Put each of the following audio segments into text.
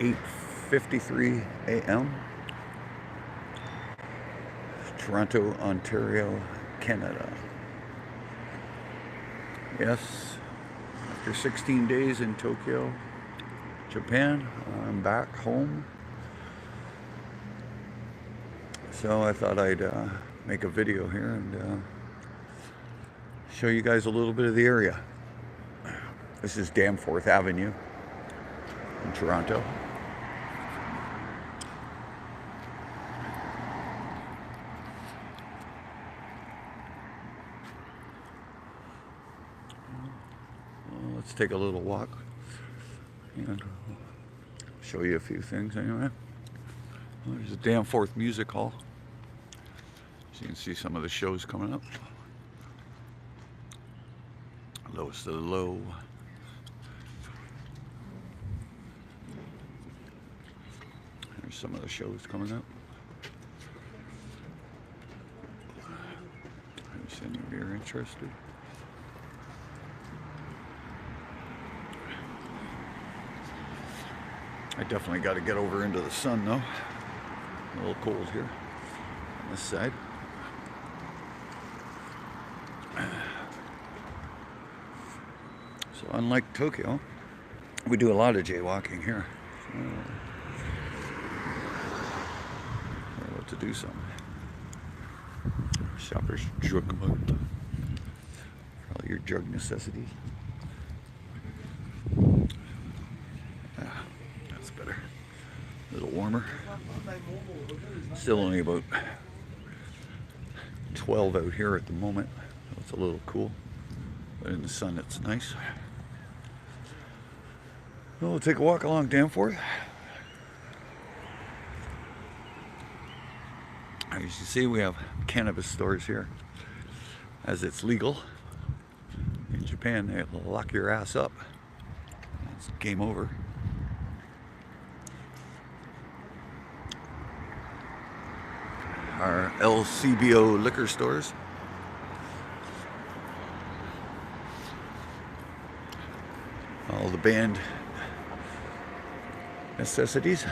8:53 a.m. Toronto, Ontario, Canada. Yes, after 16 days in Tokyo, Japan, I'm back home. So I thought I'd make a video here and show you guys a little bit of the area. This is Danforth Avenue in Toronto. Well, let's take a little walk and show you a few things anyway. Well, there's the Danforth Music Hall. So you can see some of the shows coming up. Lowest of the low. There's some of the shows coming up. If you're interested. I definitely got to get over into the sun though. A little cold here on this side. So unlike Tokyo, we do a lot of jaywalking here. So, we're able to do some. Shoppers drug mart. For all your drug necessities. Yeah, that's better. A little warmer. Still only about 12 out here at the moment. So it's a little cool. But in the sun it's nice. Well, we'll take a walk along Danforth. As you see, we have cannabis stores here, as it's legal. In Japan, they lock your ass up. It's game over. Our LCBO liquor stores. All the banned necessities.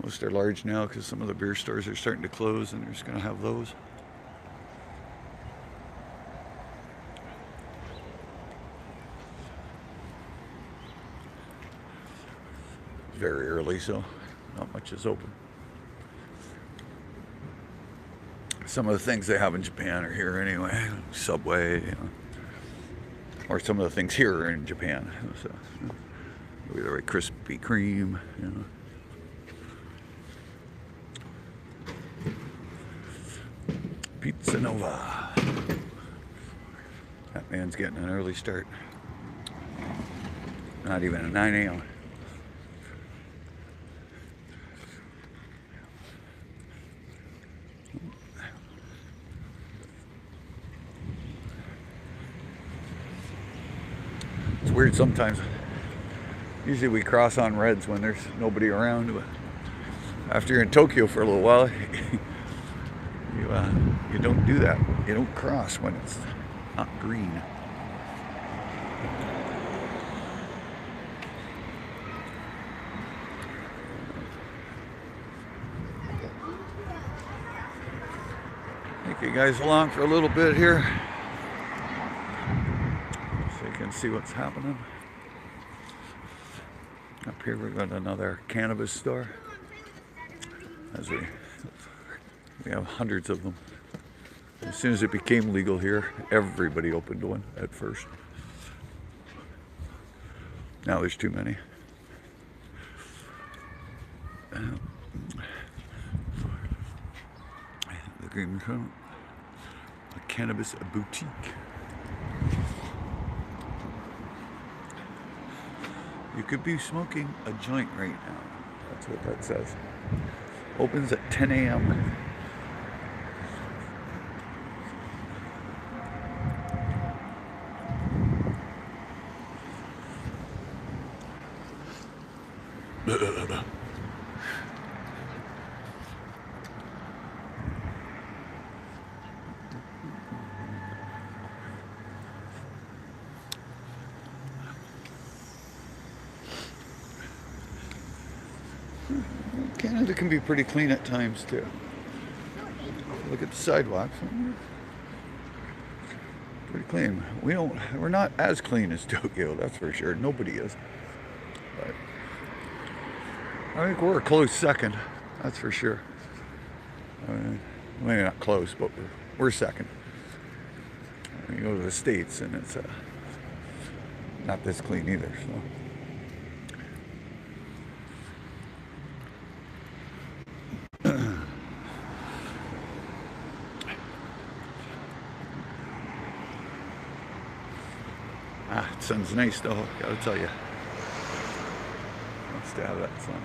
Most are large now because some of the beer stores are starting to close and they're just going to have those. Very early, so not much is open. Some of the things they have in Japan are here anyway. Subway, you know. Or some of the things here are in Japan. So, maybe the right Krispy Kreme, you know. Pizza Nova. That man's getting an early start. Not even at 9 a.m. It's weird sometimes. Usually we cross on reds when there's nobody around, but after you're in Tokyo for a little while, you don't do that. You don't cross when it's not green. Take you guys along for a little bit here, so you can see what's happening. Up here we've got another cannabis store. As we have hundreds of them. As soon as it became legal here, everybody opened one at first. Now there's too many. The green room, a cannabis boutique. You could be smoking a joint right now. That's what that says. Opens at 10 a.m. Canada can be pretty clean at times too. Look at the sidewalks. Pretty clean. We're not as clean as Tokyo, that's for sure. Nobody is. But I think we're a close second, that's for sure. Maybe not close, but we're second. You go to the States and it's not this clean either. So. The sun's nice though, gotta tell you. Nice to have that sun.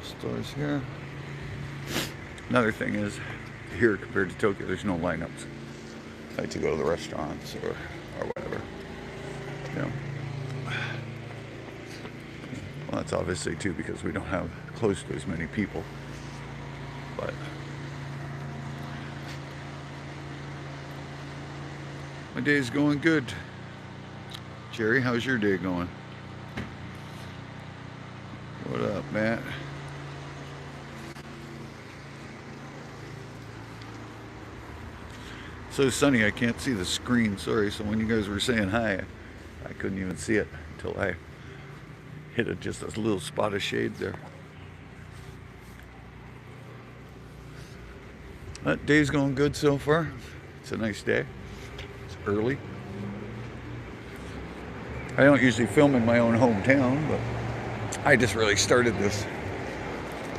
Stores here. Another thing is, here compared to Tokyo, there's no lineups. I like to go to the restaurants or whatever. You know. Well, that's obviously too because we don't have close to as many people. But my day's going good. Jerry, how's your day going? What up, Matt? So sunny, I can't see the screen, sorry. So when you guys were saying hi, I couldn't even see it until I hit just a little spot of shade there. That day's going good so far. It's a nice day. It's early. I don't usually film in my own hometown, but I just really started this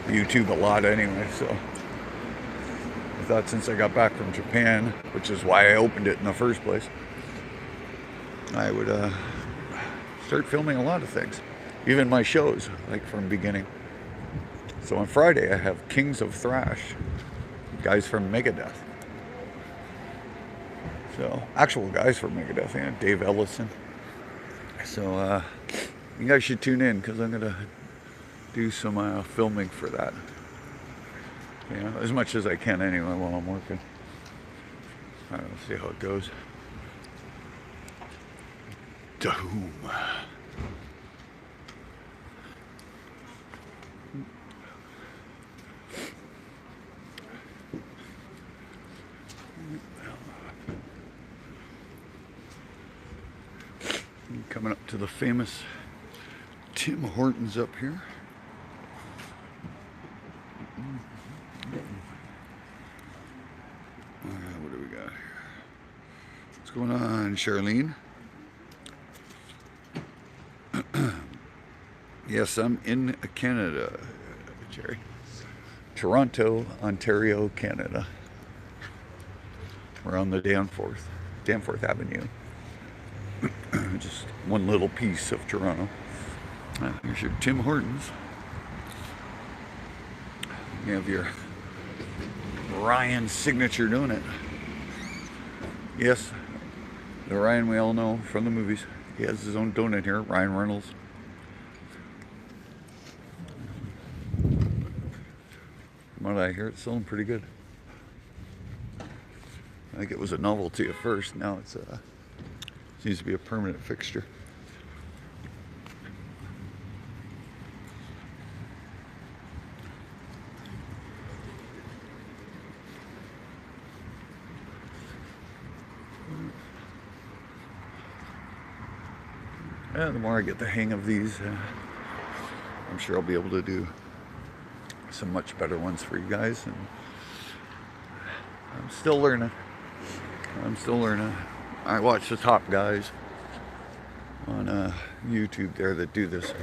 YouTube a lot anyway, so I thought since I got back from Japan, which is why I opened it in the first place, I would start filming a lot of things, even my shows, like from the beginning. So on Friday I have Kings of Thrash, guys from Megadeth. So actual guys from Megadeth, and Dave Ellison. So you guys should tune in because I'm gonna do some filming for that. You know, as much as I can anyway while I'm working. I don't know, see how it goes. Doom. Coming up to the famous Tim Hortons up here. What do we got here? What's going on, Charlene? Yes, I'm in Canada, Jerry. Toronto, Ontario, Canada. We're on the Danforth Avenue. Just one little piece of Toronto. Here's your Tim Hortons. You have your Ryan signature donut. Yes, the Ryan we all know from the movies. He has his own donut here, Ryan Reynolds. From what I hear, it's selling pretty good. I think it was a novelty at first. Now it's seems to be a permanent fixture. Yeah, the more I get the hang of these, I'm sure I'll be able to do some much better ones for you guys. And I'm still learning. I watch the top guys on YouTube there that do this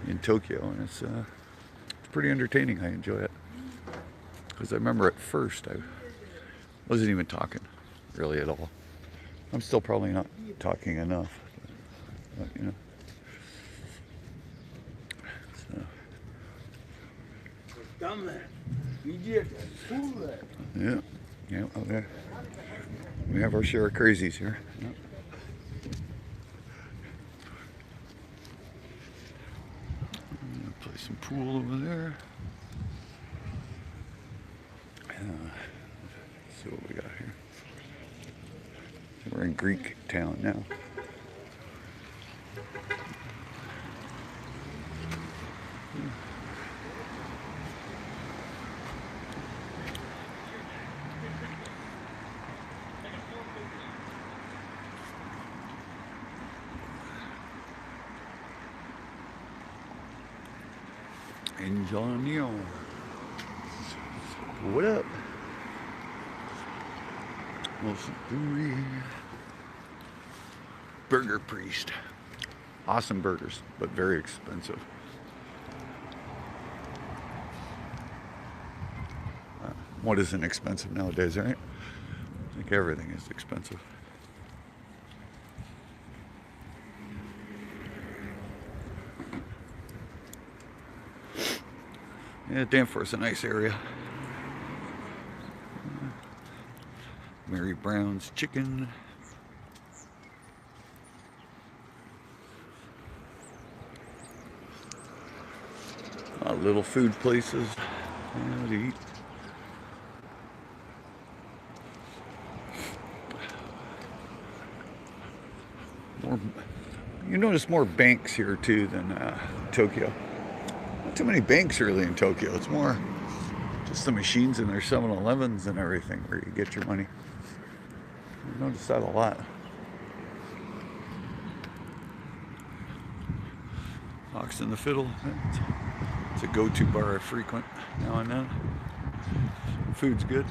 in Tokyo, and it's pretty entertaining. I enjoy it because I remember at first I wasn't even talking really at all. I'm still probably not talking enough, but you know. So. Yeah, okay. We have our share of crazies here. Yep. Play some pool over there. Let's see what we got here. We're in Greek town now. Ingenio. What up? Burger Priest. Awesome burgers, but very expensive. What isn't expensive nowadays, right? I think everything is expensive. Yeah, Danforth's a nice area. Mary Brown's Chicken. Little food places to eat. You notice more banks here too than Tokyo. Not too many banks really in Tokyo. It's more just the machines in their 7-Elevens and everything where you get your money. I notice that a lot. Fox and the Fiddle. It's a go-to bar I frequent now and then. Food's good.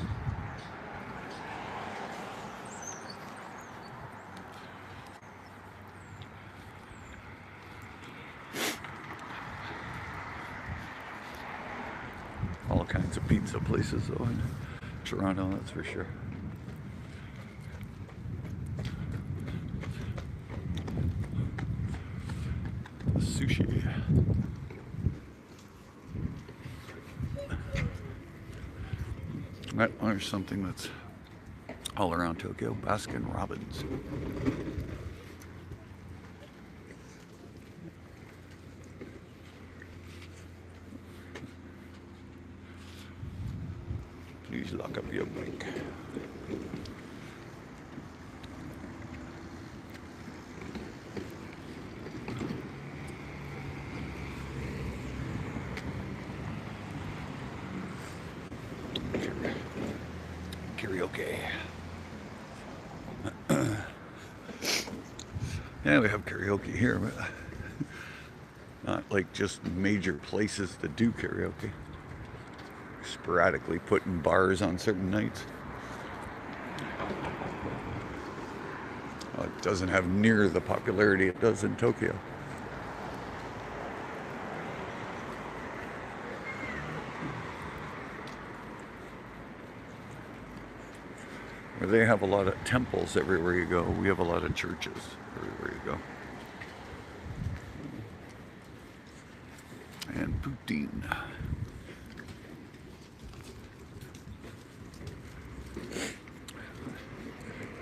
All kinds of pizza places though in Toronto, that's for sure. Sushi. There's something that's all around Tokyo, Baskin Robbins. Please lock up your bike. Karaoke. Yeah, we have karaoke here, but not like just major places to do karaoke. Sporadically put in bars on certain nights. Well, it doesn't have near the popularity it does in Tokyo. Where they have a lot of temples everywhere you go. We have a lot of churches everywhere you go. And poutine.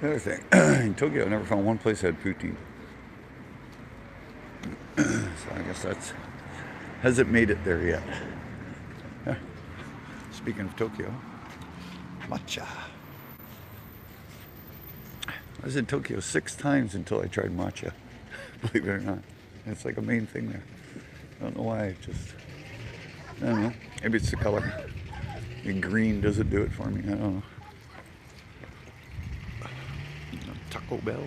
Another thing, in Tokyo I never found one place that had poutine. So I guess that's, hasn't made it there yet. Speaking of Tokyo, matcha. I was in Tokyo 6 times until I tried matcha, believe it or not. It's like a main thing there. I don't know why, I don't know. Maybe it's the color. The green doesn't do it for me, I don't know. Taco Bell.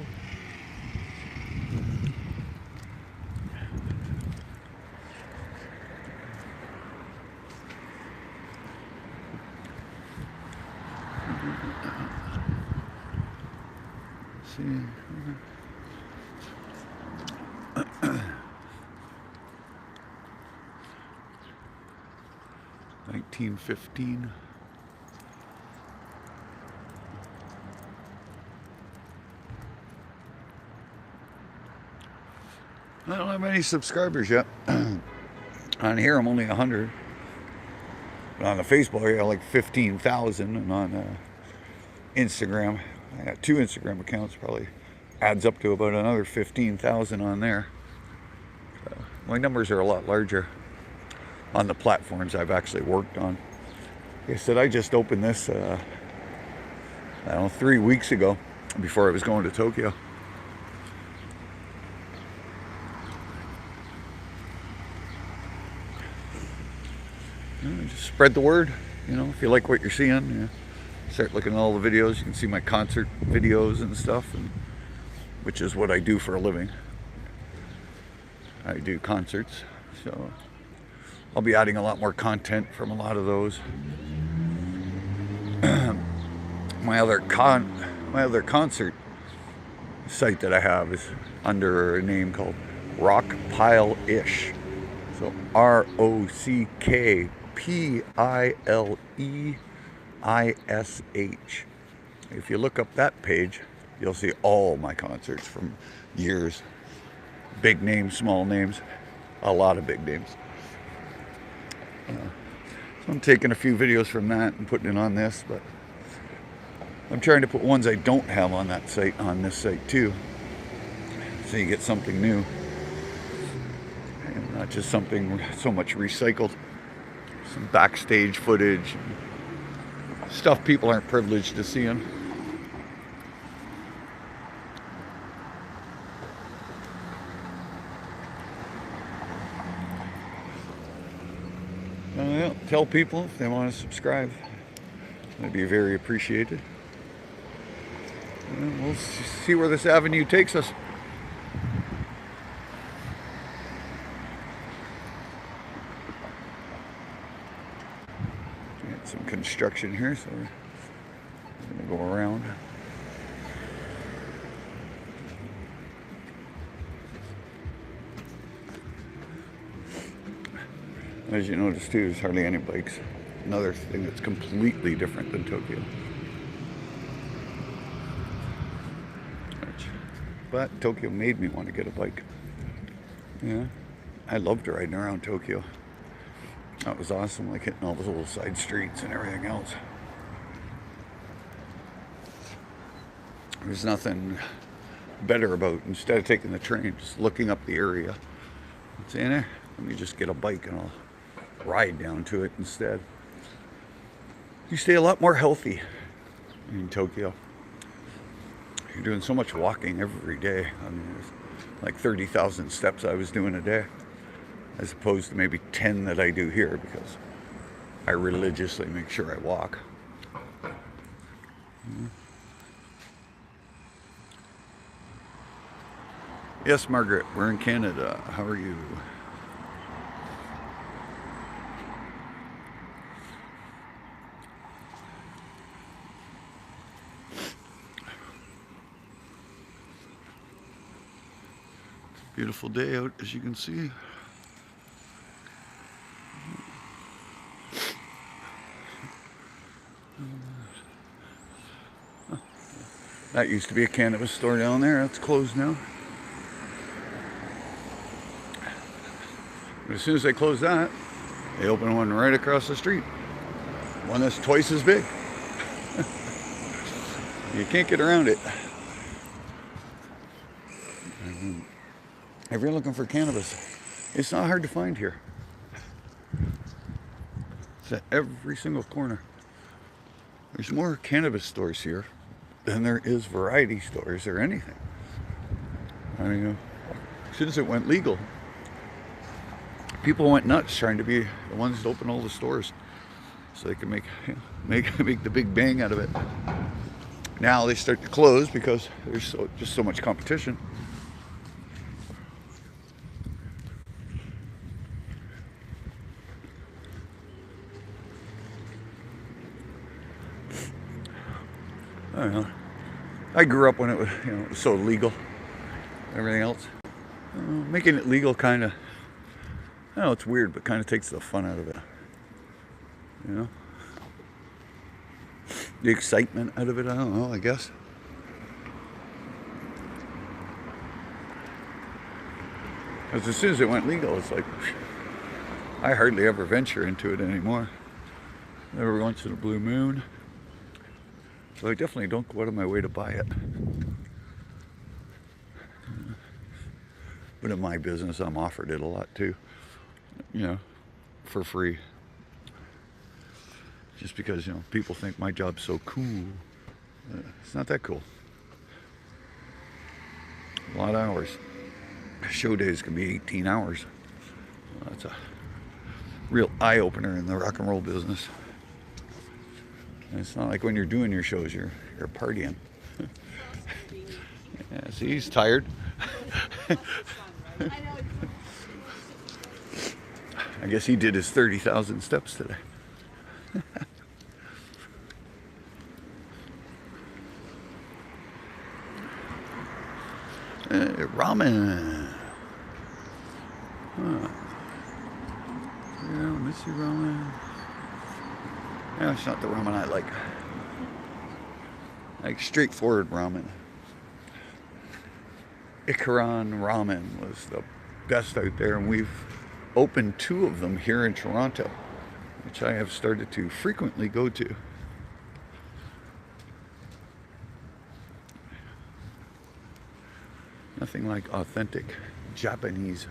See. 1915. I don't have any subscribers yet. On here, I'm only 100. But on the Facebook, I got like 15,000. And on Instagram, I got 2 Instagram accounts. Probably adds up to about another 15,000 on there. So my numbers are a lot larger on the platforms I've actually worked on. Like I said, I just opened this, I don't know, 3 weeks ago before I was going to Tokyo. Just spread the word, you know, if you like what you're seeing, start looking at all the videos. You can see my concert videos and stuff, which is what I do for a living. I do concerts, so I'll be adding a lot more content from a lot of those. My other concert site that I have is under a name called Rock Pile Ish. So ROCKPILEISH. If you look up that page, you'll see all my concerts from years. Big names, small names, a lot of big names. So I'm taking a few videos from that and putting it on this, but I'm trying to put ones I don't have on that site on this site too, so you get something new and not just something so much recycled. Some backstage footage, stuff people aren't privileged to see in. Yeah, tell people if they want to subscribe. That'd be very appreciated. We'll see where this avenue takes us. Got some construction here, so we're going to go around. As you notice too, there's hardly any bikes. Another thing that's completely different than Tokyo. But Tokyo made me want to get a bike. Yeah, I loved riding around Tokyo. That was awesome, like hitting all those little side streets and everything else. There's nothing better about, instead of taking the train, just looking up the area and saying, let me just get a bike and I'll ride down to it instead. You stay a lot more healthy in Tokyo. You're doing so much walking every day. I mean, like 30,000 steps I was doing a day, as opposed to maybe 10 that I do here, because I religiously make sure I walk. Yes, Margaret, we're in Canada. How are you? Beautiful day out, as you can see. That used to be a cannabis store down there. That's closed now. But as soon as they close that, they open one right across the street. One that's twice as big. You can't get around it. If you're looking for cannabis, it's not hard to find here. It's at every single corner. There's more cannabis stores here than there is variety stores or anything. I mean, as soon as it went legal, people went nuts trying to be the ones that open all the stores so they can make the big bang out of it. Now they start to close because there's just so much competition. I don't know. I grew up when it was, it was so legal. Everything else, making it legal kind of, I know it's weird, but kind of takes the fun out of it. The excitement out of it. I don't know. I guess. Because as soon as it went legal, it's like I hardly ever venture into it anymore. Every once in a blue moon. So I definitely don't go out of my way to buy it. But in my business, I'm offered it a lot too. For free. Just because, people think my job's so cool. It's not that cool. A lot of hours. Show days can be 18 hours. That's a real eye-opener in the rock and roll business. And it's not like when you're doing your shows, you're partying. Yeah, see, he's tired. I guess he did his 30,000 steps today. Ramen. Huh. Yeah, Missy ramen. Yeah, it's not the ramen I like. Like straightforward ramen. Ikaran ramen was the best out there, and we've opened 2 of them here in Toronto, which I have started to frequently go to. Nothing like authentic Japanese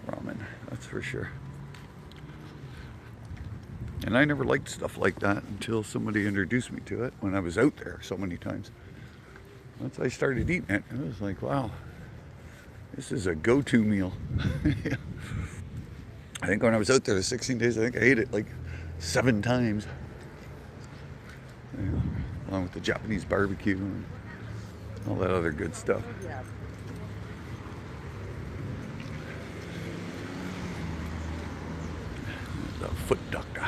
ramen, that's for sure. And I never liked stuff like that until somebody introduced me to it when I was out there so many times. Once I started eating it, it was like, wow, this is a go-to meal. I think when I was out there the 16 days, I think I ate it like 7 times. Yeah, along with the Japanese barbecue and all that other good stuff. Yeah. The foot doctor.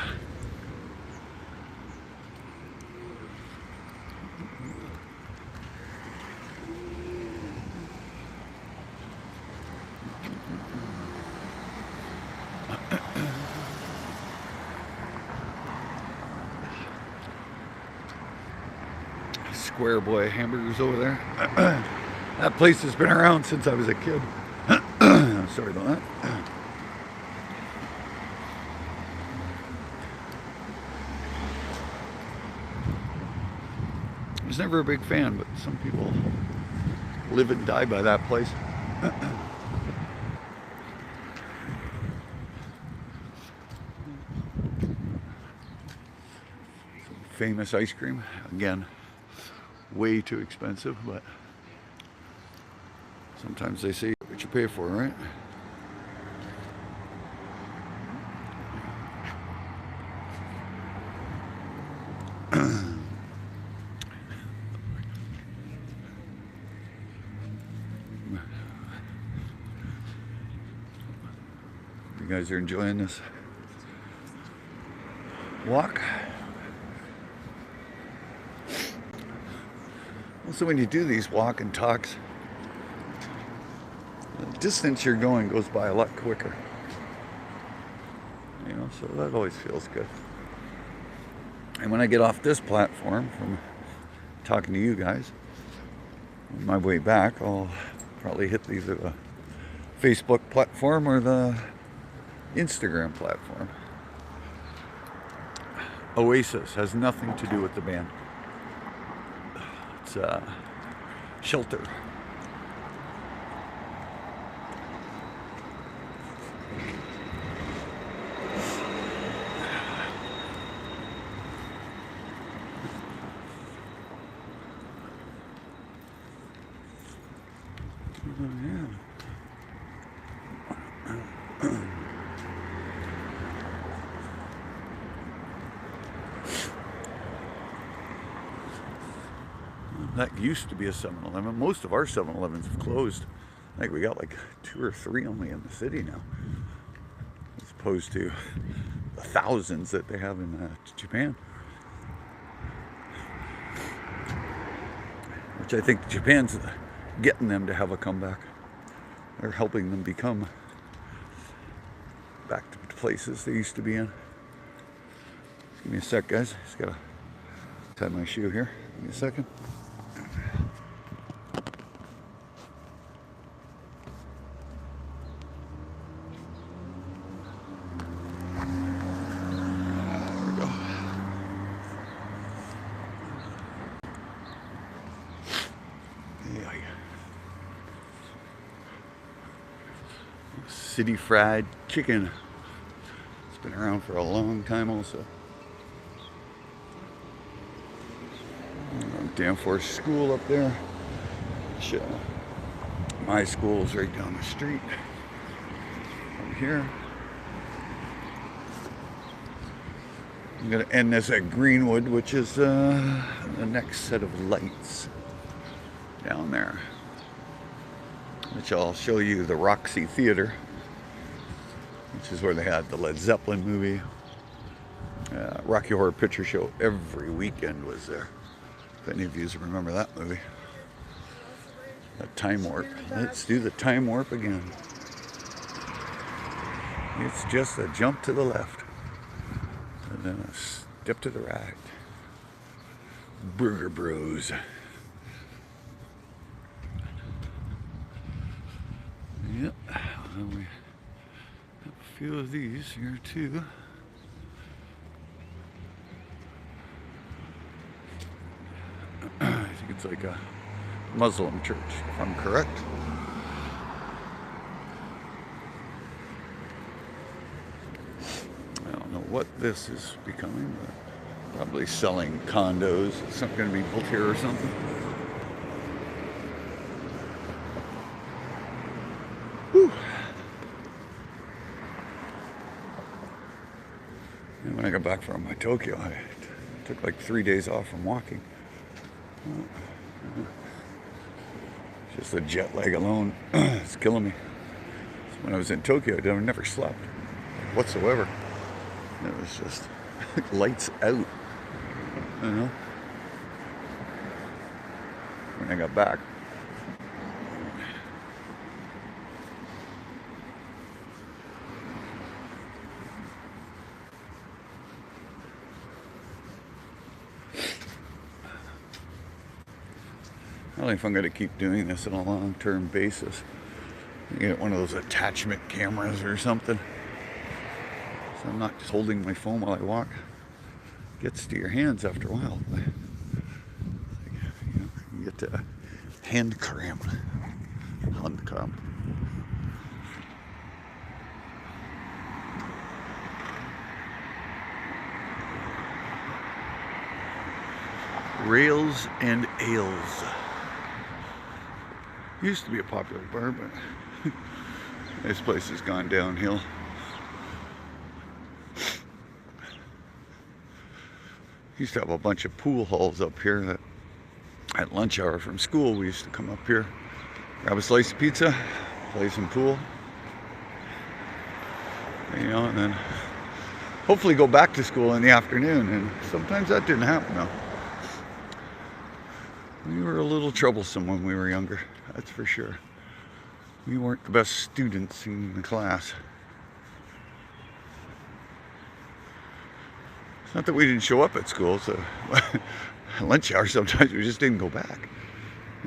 Square Boy hamburgers over there. That place has been around since I was a kid. Sorry about that. I was never a big fan, but some people live and die by that place. Some famous ice cream. Again, way too expensive, but sometimes they say what you pay for, right? You guys are enjoying this walk? So when you do these walk and talks, the distance you're going goes by a lot quicker. You know, so that always feels good. And when I get off this platform from talking to you guys, on my way back, I'll probably hit either the Facebook platform or the Instagram platform. Oasis has nothing to do with the band. It's Shelter. That used to be a 7-Eleven. Most of our 7-Elevens have closed. I think we got like 2 or 3 only in the city now, as opposed to the thousands that they have in Japan. Which I think Japan's getting them to have a comeback. They're helping them become back to places they used to be in. Just give me a sec, guys. Just gotta tie my shoe here. Give me a second. City fried chicken. It's been around for a long time also. Danforth School up there. My school is right down the street. From here. I'm going to end this at Greenwood, which is the next set of lights down there. Which I'll show you the Roxy Theater. which is where they had the Led Zeppelin movie. Rocky Horror Picture Show every weekend was there. If any of you remember that movie. That time warp. Let's do the time warp again. It's just a jump to the left and then a step to the right. Burger Bros. Yep, well, we have a few of these here too. I think it's like a Muslim church, if I'm correct. I don't know what this is becoming, but probably selling condos. It's not going to be built here or something. Whew. And when I got back from Tokyo, I took like 3 days off from walking. Just the jet lag alone is killing me. So when I was in Tokyo, I never slept whatsoever. It was just lights out, you know. When I got back, I don't know if I'm going to keep doing this on a long-term basis. Get one of those attachment cameras or something. So I'm not just holding my phone while I walk. It gets to your hands after a while. You get to hand cramp. Rails and Ales. Used to be a popular bar, but this place has gone downhill. Used to have a bunch of pool halls up here that at lunch hour from school we used to come up here, grab a slice of pizza, play some pool, you know, and then hopefully go back to school in the afternoon. And sometimes that didn't happen though. We were a little troublesome when we were younger, that's for sure. We weren't the best students in the class. It's not that we didn't show up at school, so lunch hour sometimes we just didn't go back.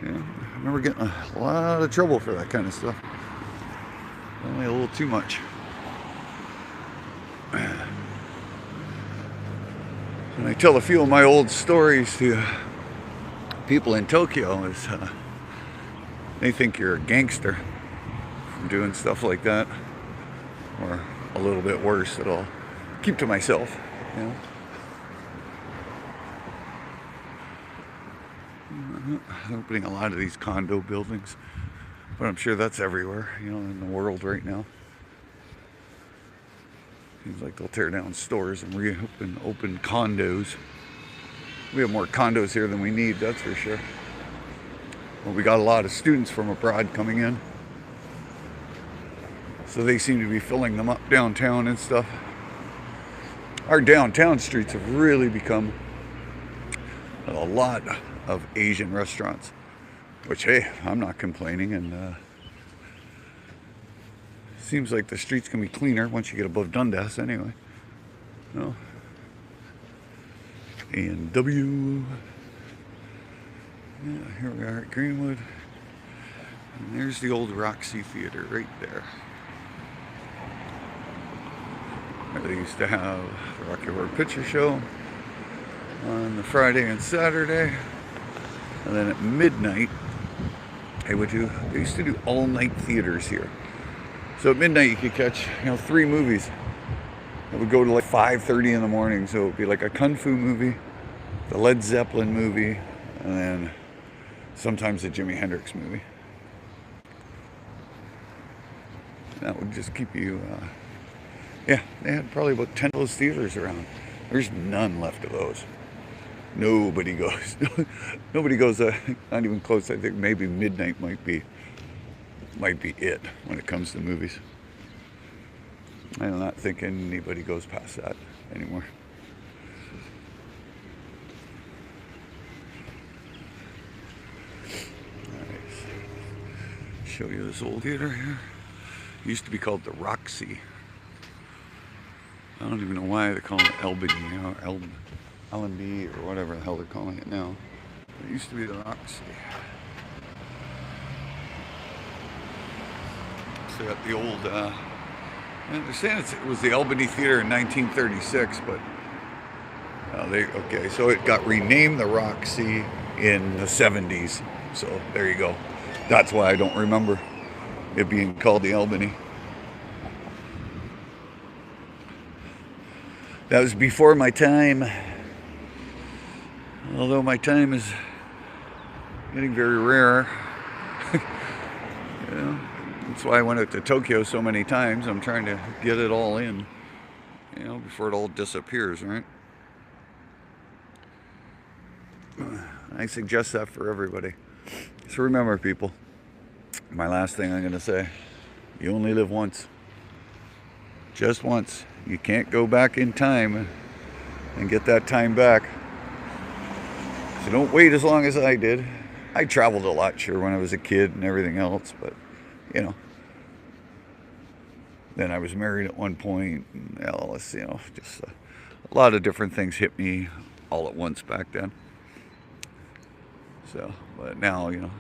You know, I remember getting a lot of trouble for that kind of stuff. Only a little too much. And I tell a few of my old stories to people in Tokyo is they think you're a gangster from doing stuff like that, or a little bit worse that I'll keep to myself, you know. They're opening a lot of these condo buildings, but I'm sure that's everywhere, you know, in the world right now. Seems like they'll tear down stores and open condos. We have more condos here than we need, that's for sure. Well, we got a lot of students from abroad coming in, so they seem to be filling them up downtown and stuff. Our downtown streets have really become a lot of Asian restaurants, which, hey, I'm not complaining. And seems like the streets can be cleaner once you get above Dundas anyway. You know? A&W. Yeah, here we are at Greenwood. And there's the old Roxy Theater right there. Where they used to have the Rocky Horror Picture Show on the Friday and Saturday. And then at midnight, they used to do all-night theaters here. So at midnight you could catch, 3 movies. It would go to like 5:30 in the morning, so it would be like a Kung Fu movie, the Led Zeppelin movie, and then sometimes a Jimi Hendrix movie. That would just keep you, yeah, they had probably about 10 of those theaters around. There's none left of those. Nobody goes. Nobody goes, not even close. I think maybe midnight might be it when it comes to movies. I'm not thinking anybody goes past that anymore. Show you this old theater here. It used to be called the Roxy. I don't even know why they're calling it Albany now, L&B or whatever the hell they're calling it now. It used to be the Roxy. So got the old, I understand it was the Albany Theater in 1936, but okay, so it got renamed the Roxy in the 70s. So there you go. That's why I don't remember it being called the Albany. That was before my time. Although my time is getting very rare. You know, that's why I went out to Tokyo so many times. I'm trying to get it all in, you know, before it all disappears, right? I suggest that for everybody. So remember, people, my last thing I'm going to say, you only live once. Just once. You can't go back in time and get that time back. So don't wait as long as I did. I traveled a lot, sure, when I was a kid and everything else, but, you know. Then I was married at one point, and all this, you know, just a lot of different things hit me all at once back then. So, but now, you know,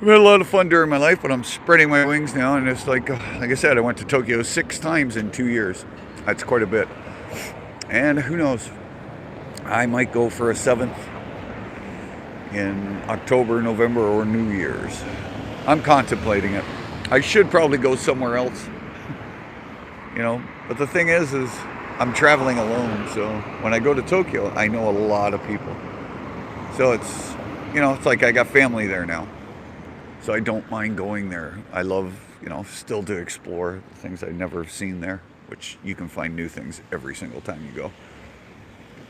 I've had a lot of fun during my life, but I'm spreading my wings now, and it's like I said, I went to Tokyo 6 times in 2 years. That's quite a bit. And who knows, I might go for a 7th in October, November, or New Year's. I'm contemplating it. I should probably go somewhere else, you know, but the thing is I'm traveling alone, so when I go to Tokyo, I know a lot of people. So it's, you know, it's like I got family there now. So I don't mind going there. I love, you know, still to explore things I've never seen there, which you can find new things every single time you go,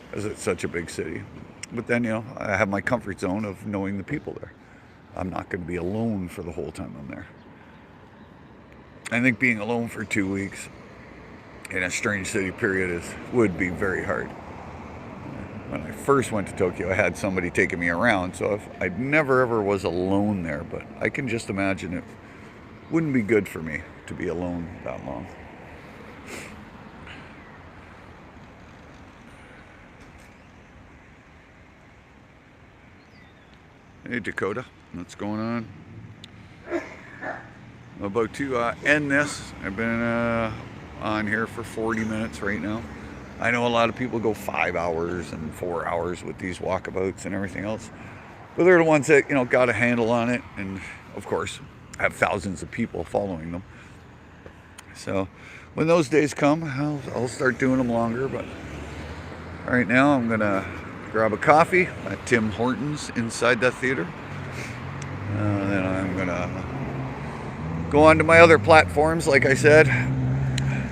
because it's such a big city. But then, you know, I have my comfort zone of knowing the people there. I'm not going to be alone for the whole time I'm there. I think being alone for 2 weeks in a strange city period would be very hard. When I first went to Tokyo, I had somebody taking me around, so I never ever was alone there, but I can just imagine it wouldn't be good for me to be alone that long. Hey Dakota, what's going on? I'm about to end this. I've been on here for 40 minutes right now. I know a lot of people go 5 hours and 4 hours with these walkabouts and everything else, but they're the ones that, you know, got a handle on it, and of course have thousands of people following them. So when those days come, I'll start doing them longer. But right now I'm gonna grab a coffee at Tim Hortons inside that theater. Then I'm gonna go on to my other platforms. Like I said,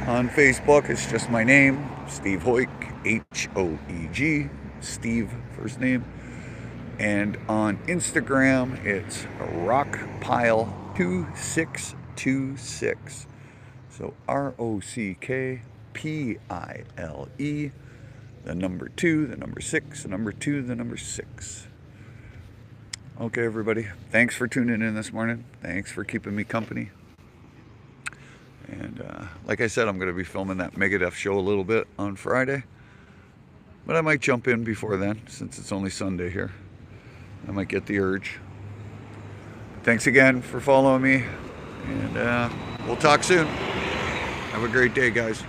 on Facebook it's just my name, Steve Hoek, Hoeg, Steve first name. And on Instagram it's Rockpile2626. So ROCKPILE, the number 2, the number 6, the number 2, the number 6. Okay, everybody, thanks for tuning in this morning. Thanks for keeping me company. And like I said, I'm going to be filming that Megadeth show a little bit on Friday. But I might jump in before then, since it's only Sunday here. I might get the urge. Thanks again for following me. And we'll talk soon. Have a great day, guys.